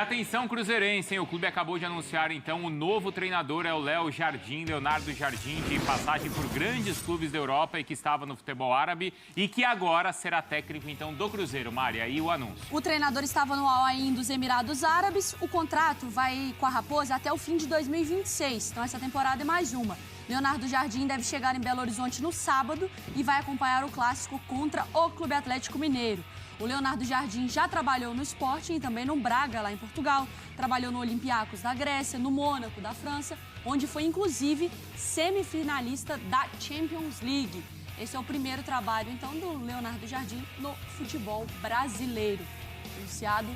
Atenção, cruzeirense, hein? O clube acabou de anunciar, então, o novo treinador é o Leonardo Jardim, de passagem por grandes clubes da Europa e que estava no futebol árabe e que agora será técnico, então, do Cruzeiro. Mari, aí o anúncio. O treinador estava no Al Ain dos Emirados Árabes. O contrato vai com a Raposa até o fim de 2026. Então, essa temporada é mais uma. Leonardo Jardim deve chegar em Belo Horizonte no sábado e vai acompanhar o clássico contra o Clube Atlético Mineiro. O Leonardo Jardim já trabalhou no Sporting e também no Braga, lá em Portugal. Trabalhou no Olympiacos da Grécia, no Mônaco da França, onde foi, inclusive, semifinalista da Champions League. Esse é o primeiro trabalho, então, do Leonardo Jardim no futebol brasileiro, iniciado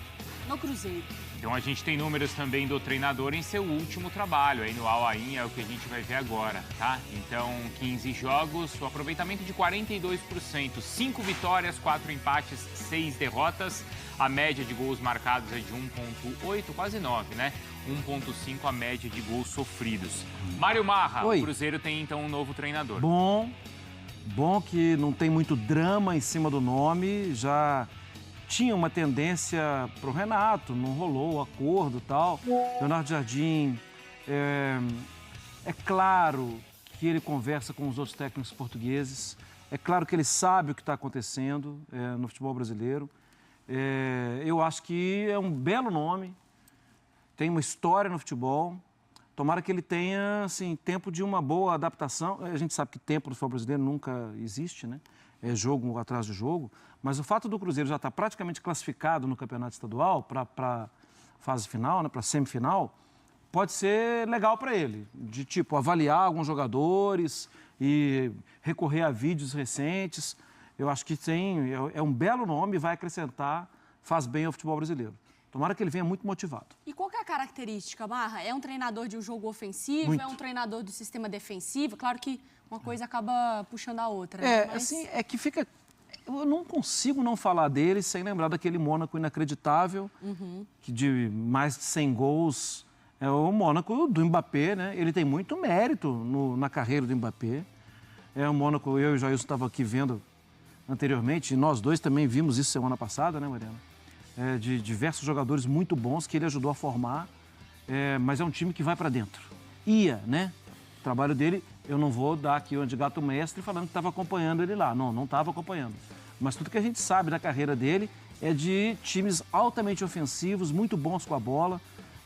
no Cruzeiro. Então a gente tem números também do treinador em seu último trabalho, aí no Al Ain, é o que a gente vai ver agora, tá? Então, 15 jogos, o aproveitamento de 42%, 5 vitórias, 4 empates, 6 derrotas. A média de gols marcados é de 1,8, quase 9, né? 1,5 a média de gols sofridos. Mário Marra, Oi. O Cruzeiro tem então um novo treinador. Bom que não tem muito drama em cima do nome, já tinha uma tendência para o Renato, não rolou o acordo e tal. Leonardo Jardim, é claro que ele conversa com os outros técnicos portugueses, é claro que ele sabe o que está acontecendo no futebol brasileiro. Eu acho que é um belo nome, tem uma história no futebol. Tomara que ele tenha, assim, tempo de uma boa adaptação. A gente sabe que tempo no futebol brasileiro nunca existe, né? É jogo atrás de jogo. Mas o fato do Cruzeiro já estar praticamente classificado no campeonato estadual para fase final, né, para semifinal, pode ser legal para ele. De, tipo, avaliar alguns jogadores e recorrer a vídeos recentes. Eu acho que é um belo nome e vai acrescentar, faz bem ao futebol brasileiro. Tomara que ele venha muito motivado. E qual que é a característica, Marra? É um treinador de um jogo ofensivo? Muito. É um treinador do sistema defensivo? Claro que uma coisa acaba puxando a outra. É, Mas... assim, é que fica... Eu não consigo não falar dele sem lembrar daquele Mônaco inacreditável, que de mais de 100 gols. É o Mônaco do Mbappé, né? Ele tem muito mérito na carreira do Mbappé. É o Mônaco, eu e o Jailson estavam aqui vendo anteriormente, e nós dois também vimos isso semana passada, né, Mariana? De diversos jogadores muito bons que ele ajudou a formar, mas é um time que vai para dentro. Né? O trabalho dele, eu não vou dar aqui o de gato mestre falando que estava acompanhando ele lá. Não estava acompanhando. Mas tudo que a gente sabe da carreira dele é de times altamente ofensivos, muito bons com a bola,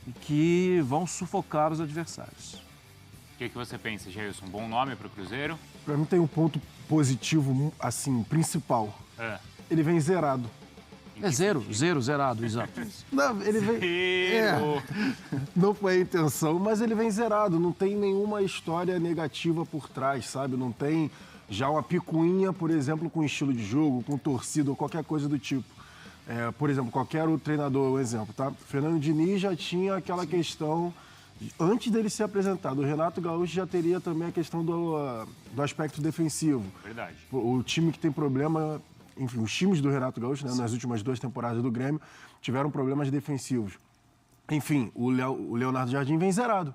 e que vão sufocar os adversários. O que você pensa, Jailson? Um bom nome para o Cruzeiro? Para mim tem um ponto positivo, assim, principal. Ele vem zerado. Zerado, exato. Não, ele vem... não foi a intenção, mas ele vem zerado. Não tem nenhuma história negativa por trás, sabe? Não tem já uma picuinha, por exemplo, com estilo de jogo, com torcida ou qualquer coisa do tipo. Por exemplo, qualquer outro treinador, um exemplo, tá? Fernando Diniz já tinha aquela questão... Antes dele ser apresentado, o Renato Gaúcho já teria também a questão do aspecto defensivo. Verdade. O time que tem problema... Enfim, os times do Renato Gaúcho, né, nas últimas 2 temporadas do Grêmio, tiveram problemas defensivos. Enfim, o Leonardo Jardim vem zerado.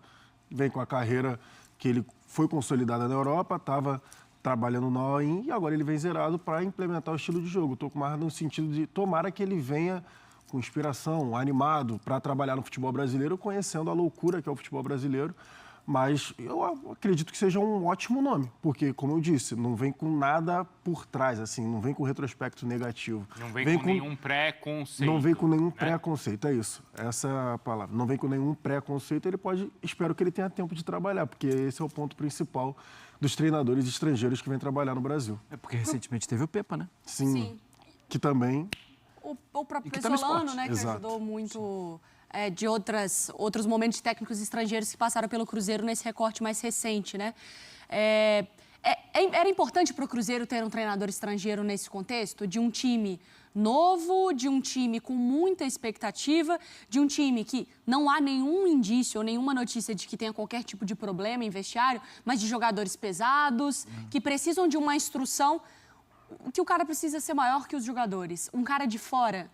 Vem com a carreira que ele foi consolidada na Europa, estava trabalhando no Al Ain e agora ele vem zerado para implementar o estilo de jogo. Estou mais no sentido de tomara que ele venha com inspiração, animado, para trabalhar no futebol brasileiro, conhecendo a loucura que é o futebol brasileiro. Mas eu acredito que seja um ótimo nome, porque, como eu disse, não vem com nada por trás, assim, não vem com retrospecto negativo. Não vem com nenhum preconceito. Não vem com nenhum preconceito, é isso. Essa é a palavra. Não vem com nenhum preconceito, espero que ele tenha tempo de trabalhar, porque esse é o ponto principal dos treinadores estrangeiros que vêm trabalhar no Brasil. É porque recentemente teve o Pepa, né? Sim. Que também... O próprio que tá no Pesolano, esporte. né, que Exato. ajudou muito de outros momentos de técnicos estrangeiros que passaram pelo Cruzeiro nesse recorte mais recente, né? Era importante para o Cruzeiro ter um treinador estrangeiro nesse contexto? De um time novo, de um time com muita expectativa, de um time que não há nenhum indício ou nenhuma notícia de que tenha qualquer tipo de problema em vestiário, mas de jogadores pesados, que precisam de uma instrução, que o cara precisa ser maior que os jogadores. Um cara de fora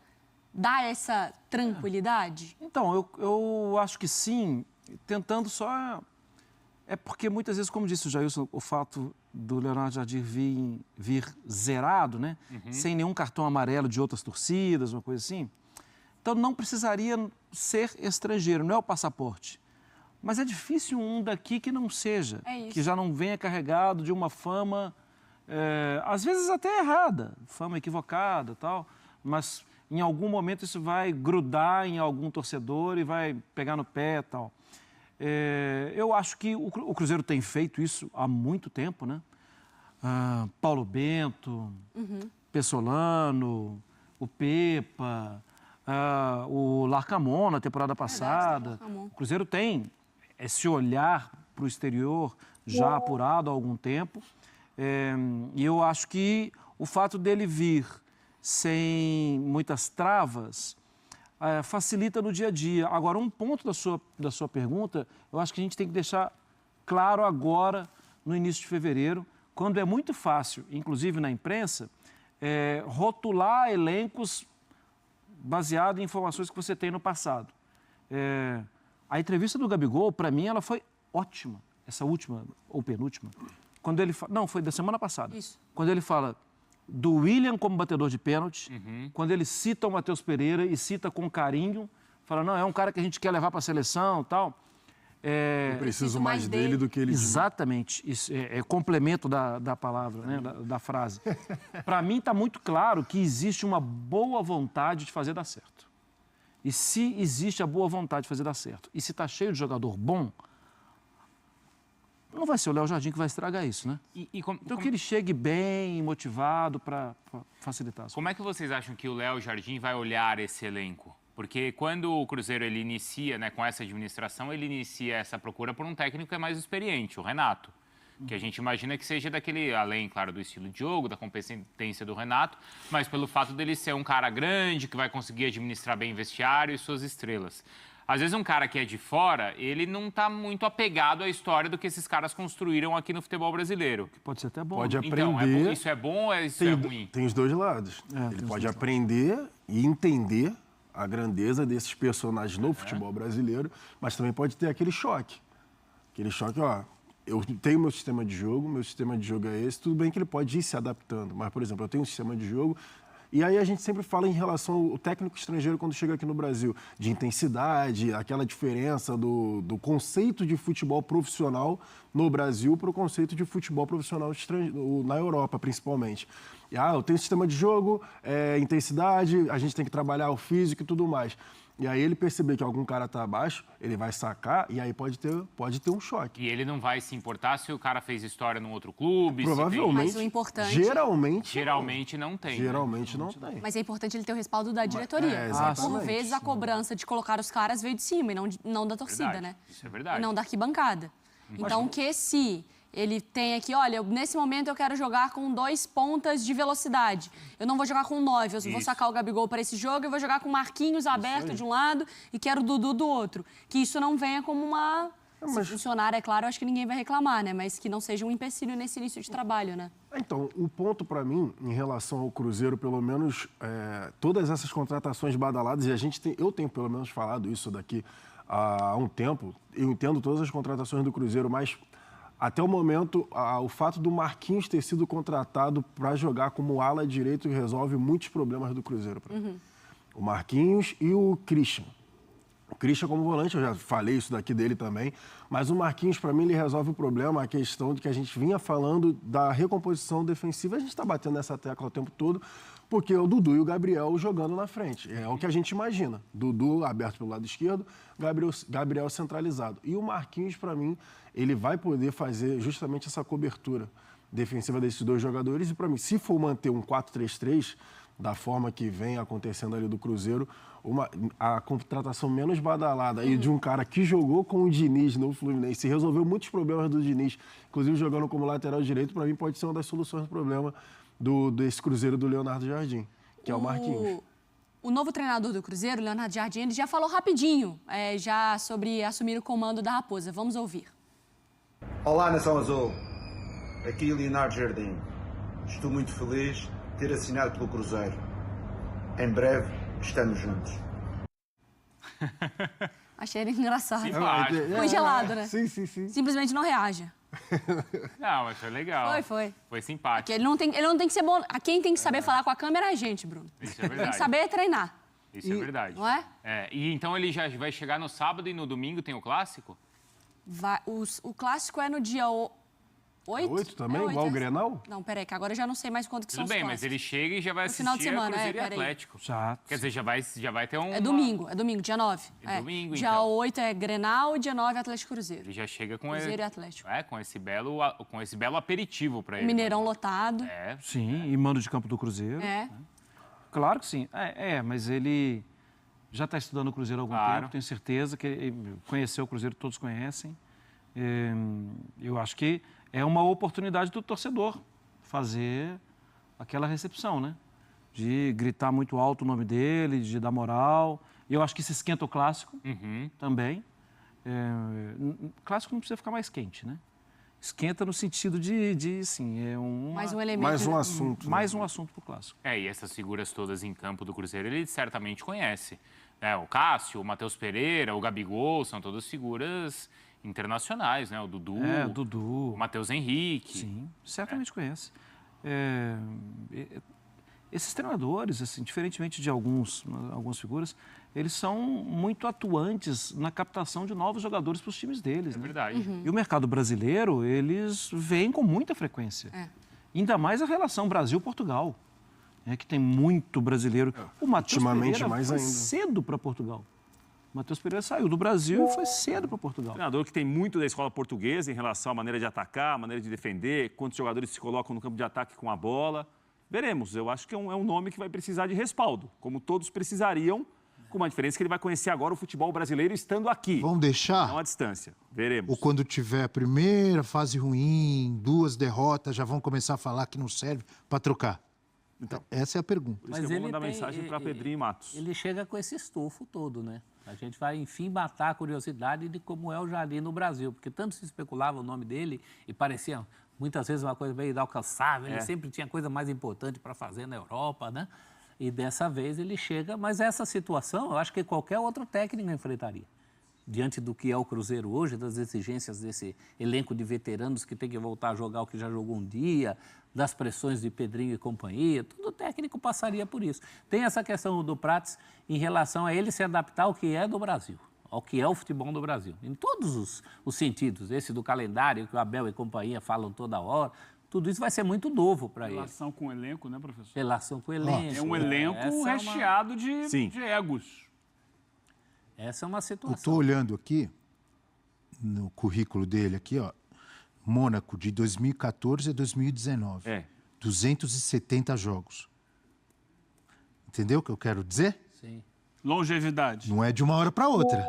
dá essa tranquilidade? Então, eu acho que sim, tentando só... É porque muitas vezes, como disse o Jailson, o fato do Leonardo Jardim vir zerado, né? Sem nenhum cartão amarelo de outras torcidas, uma coisa assim, Então não precisaria ser estrangeiro, não é o passaporte. Mas é difícil um daqui que não seja, que já não venha carregado de uma fama, às vezes até errada, fama equivocada e tal, mas em algum momento isso vai grudar em algum torcedor e vai pegar no pé e tal. Eu acho que o Cruzeiro tem feito isso há muito tempo, né? Paulo Bento, Pessolano, o Pepa, o Larcamon na temporada passada. O Cruzeiro tem esse olhar para o exterior já apurado há algum tempo. E eu acho que o fato dele vir sem muitas travas facilita no dia a dia. Agora, um ponto da sua pergunta, eu acho que a gente tem que deixar claro agora, no início de fevereiro, quando é muito fácil, inclusive na imprensa, rotular elencos baseado em informações que você tem no passado. A entrevista do Gabigol, para mim, ela foi ótima, essa última ou penúltima. Quando ele não, foi da semana passada. Isso. Quando ele fala do William como batedor de pênalti, quando ele cita o Matheus Pereira e cita com carinho, fala, não, é um cara que a gente quer levar para a seleção e tal. Eu preciso mais dele do que ele diz. Exatamente, isso é complemento da palavra, né, da frase. Para mim está muito claro que existe uma boa vontade de fazer dar certo. E se existe a boa vontade de fazer dar certo, e se está cheio de jogador bom, não vai ser o Léo Jardim que vai estragar isso, né? Então que ele chegue bem, motivado para facilitar as coisas. Como é que vocês acham que o Léo Jardim vai olhar esse elenco? Porque quando o Cruzeiro ele inicia, né, com essa administração, ele inicia essa procura por um técnico que é mais experiente, o Renato. Que a gente imagina que seja daquele, além, claro, do estilo de jogo, da competência do Renato, mas pelo fato dele ser um cara grande, que vai conseguir administrar bem vestiário e suas estrelas. Às vezes um cara que é de fora, ele não está muito apegado à história do que esses caras construíram aqui no futebol brasileiro. Que pode ser até bom. Pode aprender. Então, isso é bom ou isso é ruim? Tem os dois lados. Ele pode aprender e entender a grandeza desses personagens no futebol brasileiro, mas também pode ter aquele choque. Aquele choque, eu tenho meu sistema de jogo é esse, tudo bem que ele pode ir se adaptando, mas, por exemplo, eu tenho um sistema de jogo, e aí a gente sempre fala em relação ao técnico estrangeiro quando chega aqui no Brasil, de intensidade, aquela diferença do conceito de futebol profissional no Brasil para o conceito de futebol profissional na Europa, principalmente. Eu tenho sistema de jogo, intensidade, a gente tem que trabalhar o físico e tudo mais. E aí ele perceber que algum cara está abaixo, ele vai sacar e aí pode ter um choque. E ele não vai se importar se o cara fez história num outro clube? Provavelmente. Mas o importante... Geralmente não tem. Geralmente não tem. Mas é importante ele ter o respaldo da diretoria. Por vezes a cobrança de colocar os caras veio de cima e não da torcida, né? Isso é verdade. E não da arquibancada. Então, que se ele tem aqui, olha, nesse momento eu quero jogar com 2 pontas de velocidade. Eu não vou jogar com 9, eu vou sacar o Gabigol para esse jogo, eu vou jogar com o Marquinhos aberto de um lado e quero o Dudu do outro. Que isso não venha como uma... Se funcionar, é claro, eu acho que ninguém vai reclamar, né? Mas que não seja um empecilho nesse início de trabalho, né? Então, o ponto para mim, em relação ao Cruzeiro, pelo menos, todas essas contratações badaladas, e eu tenho pelo menos falado isso daqui há um tempo, eu entendo todas as contratações do Cruzeiro, mas... Até o momento, o fato do Marquinhos ter sido contratado para jogar como ala direito resolve muitos problemas do Cruzeiro. O Marquinhos e o Christian. O Christian como volante, eu já falei isso daqui dele também, mas o Marquinhos, para mim, ele resolve o problema, a questão de que a gente vinha falando da recomposição defensiva. A gente está batendo nessa tecla o tempo todo, porque é o Dudu e o Gabriel jogando na frente. É o que a gente imagina. Dudu aberto pelo lado esquerdo, Gabriel centralizado. E o Marquinhos, para mim, ele vai poder fazer justamente essa cobertura defensiva desses dois jogadores. E, para mim, se for manter um 4-3-3, da forma que vem acontecendo ali do Cruzeiro, a contratação menos badalada e de um cara que jogou com o Diniz no Fluminense e resolveu muitos problemas do Diniz, inclusive jogando como lateral direito, para mim pode ser uma das soluções do problema desse Cruzeiro do Leonardo Jardim, que é o Marquinhos. O novo treinador do Cruzeiro, Leonardo Jardim, ele já falou rapidinho já sobre assumir o comando da Raposa. Vamos ouvir. Olá, Nação Azul. Aqui Leonardo Jardim. Estou muito feliz de ter assinado pelo Cruzeiro. Em breve estamos juntos. Achei ele engraçado. Simpático. Foi gelado, né? Sim. Simplesmente não reaja. Não, mas foi legal. Foi. Foi simpático. Porque ele não tem que ser bom. Quem tem que saber falar com a câmera é a gente, Bruno. Isso é verdade. Tem que saber treinar. Isso é verdade. Não é? E então ele já vai chegar no sábado e no domingo tem o clássico? O clássico é no dia 8? 8 também, igual o Grenal? Não, peraí, que agora eu já não sei mais quando que são Tudo os bem, clássicos. mas ele chega e já vai No final de assistir semana, a Cruzeiro e peraí. Atlético. Já. Quer dizer, já vai ter um... É domingo, dia 9. É domingo, Dia então. 8 é Grenal e dia 9 é Atlético Cruzeiro. Ele já chega com Cruzeiro e Atlético. com esse belo aperitivo para ele. Mineirão lotado. Sim, e mando de campo do Cruzeiro. Claro que sim. Mas ele já está estudando o Cruzeiro há algum tempo, tenho certeza que ele conheceu o Cruzeiro, todos conhecem. Eu acho que é uma oportunidade do torcedor fazer aquela recepção, né? De gritar muito alto o nome dele, de dar moral. Eu acho que se esquenta o clássico também. Clássico não precisa ficar mais quente, né? Esquenta no sentido de sim, mais um elemento. Mais um assunto. Mais um assunto para o clássico. E essas figuras todas em campo do Cruzeiro, ele certamente conhece. O Cássio, o Matheus Pereira, o Gabigol, são todas figuras internacionais, né? O Dudu, Dudu. O Matheus Henrique. Sim, certamente conhece. Esses treinadores, assim, diferentemente de algumas figuras, eles são muito atuantes na captação de novos jogadores para os times deles. É verdade. E o mercado brasileiro, eles vêm com muita frequência. Ainda mais a relação Brasil-Portugal, que tem muito brasileiro. O Matheus Pereira mais foi ainda. cedo para Portugal. O Matheus Pereira saiu do Brasil e foi cedo para Portugal. Treinador que tem muito da escola portuguesa em relação à maneira de atacar, à maneira de defender, quantos jogadores se colocam no campo de ataque com a bola. Veremos, eu acho que é um nome que vai precisar de respaldo, como todos precisariam, com uma diferença que ele vai conhecer agora o futebol brasileiro estando aqui. Vão deixar? Não à distância, veremos. Ou quando tiver a primeira fase ruim, 2 derrotas, já vão começar a falar que não serve para trocar? Então, essa é a pergunta. Por isso que eu vou mandar mensagem para Pedrinho e Matos. Ele chega com esse estofo todo, né? A gente vai, enfim, matar a curiosidade de como é o Jardim no Brasil, porque tanto se especulava o nome dele e parecia muitas vezes uma coisa meio inalcançável, ele sempre tinha coisa mais importante para fazer na Europa, né? E dessa vez ele chega, mas essa situação eu acho que qualquer outro técnico enfrentaria. Diante do que é o Cruzeiro hoje, das exigências desse elenco de veteranos que tem que voltar a jogar o que já jogou um dia, das pressões de Pedrinho e companhia, todo técnico passaria por isso. Tem essa questão do Prats em relação a ele se adaptar ao que é do Brasil, ao que é o futebol do Brasil, em todos os sentidos, esse do calendário que o Abel e companhia falam toda hora, tudo isso vai ser muito novo para ele. Relação com o elenco, né, professor? Relação com o elenco. É um elenco recheado de egos. Essa é uma Eu situação. estou olhando aqui, no currículo dele, aqui, ó, Mônaco, de 2014 a 2019. 270 jogos. Entendeu o que eu quero dizer? Sim. Longevidade. Não é de uma hora para outra.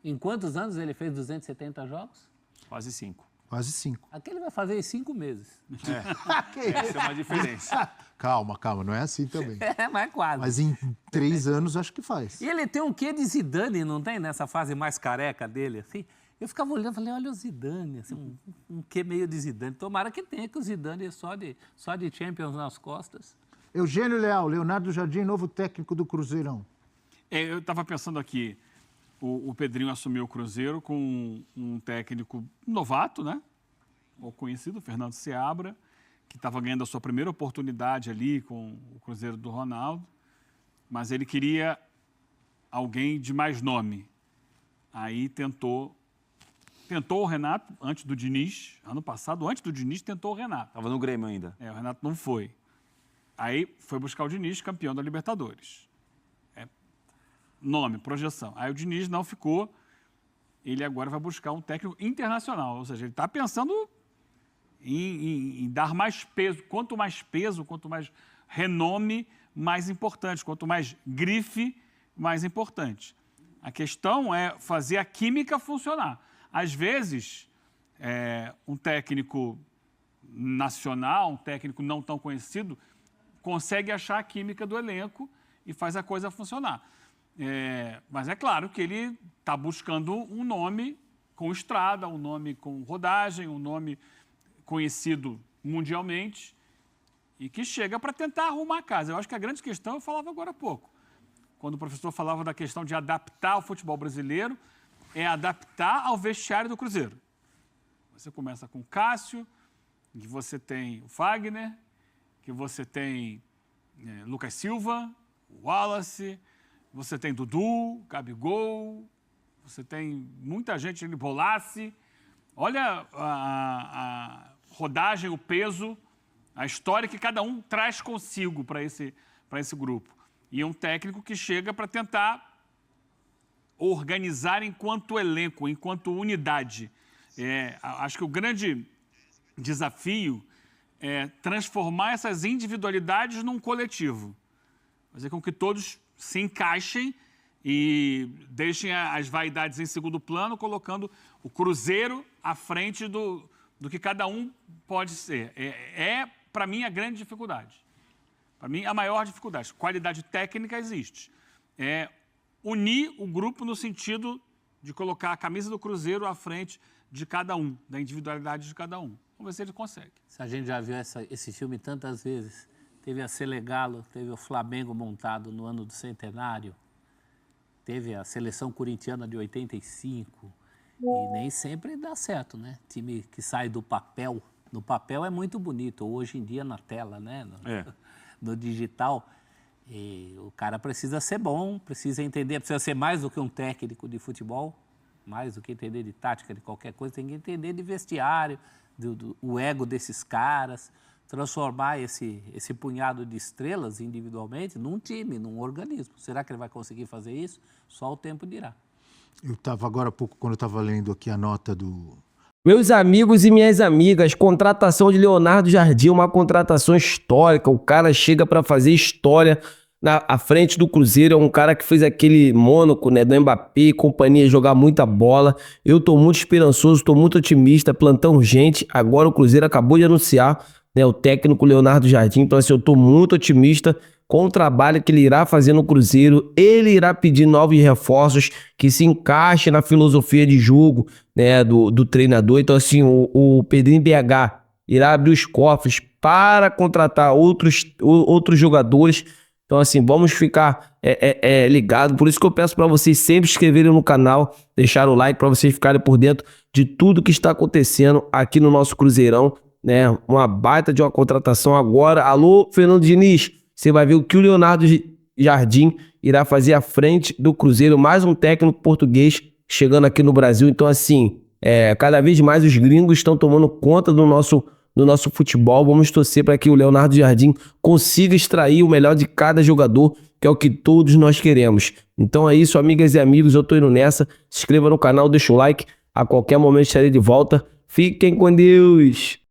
Em quantos anos ele fez 270 jogos? Quase 5. Quase 5. Aqui ele vai fazer em 5 meses. Essa é uma diferença. Calma, não é assim também. Mas quase. Mas em 3 anos acho que faz. E ele tem um quê de Zidane, não tem? Nessa fase mais careca dele, assim. Eu ficava olhando e falei, olha o Zidane, assim, um quê meio de Zidane. Tomara que tenha, que o Zidane é só de Champions nas costas. Eugênio Leal, Leonardo Jardim, novo técnico do Cruzeirão. Eu estava pensando aqui, o Pedrinho assumiu o Cruzeiro com um técnico novato, né? Ou conhecido, Fernando Seabra, que estava ganhando a sua primeira oportunidade ali com o Cruzeiro do Ronaldo, mas ele queria alguém de mais nome. Aí tentou o Renato, antes do Diniz, ano passado, antes do Diniz, tentou o Renato. Estava no Grêmio ainda. O Renato não foi. Aí foi buscar o Diniz, campeão da Libertadores. Nome, projeção. Aí o Diniz não ficou, ele agora vai buscar um técnico internacional, ou seja, ele está pensando em dar mais peso. Quanto mais renome, mais importante. Quanto mais grife, mais importante. A questão é fazer a química funcionar. Às vezes, um técnico nacional, um técnico não tão conhecido, consegue achar a química do elenco e faz a coisa funcionar. Mas é claro que ele está buscando um nome com estrada, um nome com rodagem, um nome conhecido mundialmente e que chega para tentar arrumar a casa. Eu acho que a grande questão, eu falava agora há pouco, quando o professor falava da questão de adaptar o futebol brasileiro, é adaptar ao vestiário do Cruzeiro. Você começa com o Cássio, que você tem o Fagner, que você tem Lucas Silva, o Wallace, você tem Dudu, Gabigol, você tem muita gente ali, Bolaci. Olha a rodagem, o peso, a história que cada um traz consigo para esse grupo. E é um técnico que chega para tentar organizar enquanto elenco, enquanto unidade. Acho que o grande desafio é transformar essas individualidades num coletivo. Fazer com que todos se encaixem e deixem as vaidades em segundo plano, colocando o Cruzeiro à frente do que cada um pode ser. Para mim, a grande dificuldade. Para mim, a maior dificuldade. Qualidade técnica existe. Unir o grupo no sentido de colocar a camisa do Cruzeiro à frente de cada um, da individualidade de cada um. Vamos ver se ele consegue. Se a gente já viu esse filme tantas vezes, teve a Selegalo, teve o Flamengo montado no ano do centenário, teve a seleção corintiana de 85, e nem sempre dá certo, né? Time que sai do papel, no papel é muito bonito, hoje em dia na tela, né? No digital, e o cara precisa ser bom, precisa entender, precisa ser mais do que um técnico de futebol, mais do que entender de tática, de qualquer coisa, tem que entender de vestiário, o ego desses caras, transformar esse punhado de estrelas individualmente num time, num organismo. Será que ele vai conseguir fazer isso? Só o tempo dirá. Eu estava agora há pouco, quando eu estava lendo aqui a nota do... Meus amigos e minhas amigas, contratação de Leonardo Jardim, uma contratação histórica. O cara chega para fazer história à frente do Cruzeiro. É um cara que fez aquele Mônaco, né, do Mbappé e companhia, jogar muita bola. Eu tô muito esperançoso, tô muito otimista, plantão urgente. Agora o Cruzeiro acabou de anunciar, né, o técnico Leonardo Jardim. Então assim, eu tô muito otimista com o trabalho que ele irá fazer no Cruzeiro. Ele irá pedir novos reforços que se encaixem na filosofia de jogo, né, do treinador. Então assim, o Pedrinho BH irá abrir os cofres para contratar outros jogadores. Então assim, vamos ficar ligados. Por isso que eu peço para vocês sempre se inscreverem no canal, deixar o like para vocês ficarem por dentro de tudo que está acontecendo aqui no nosso Cruzeirão, né? Uma baita de uma contratação agora. Alô, Fernando Diniz, você vai ver o que o Leonardo Jardim irá fazer à frente do Cruzeiro. Mais um técnico português chegando aqui no Brasil. Então assim, cada vez mais os gringos estão tomando conta do nosso futebol. Vamos torcer para que o Leonardo Jardim consiga extrair o melhor de cada jogador, que é o que todos nós queremos. Então é isso, amigas e amigos, eu tô indo nessa. Se inscreva no canal, deixa o like. A qualquer momento estarei de volta. Fiquem com Deus!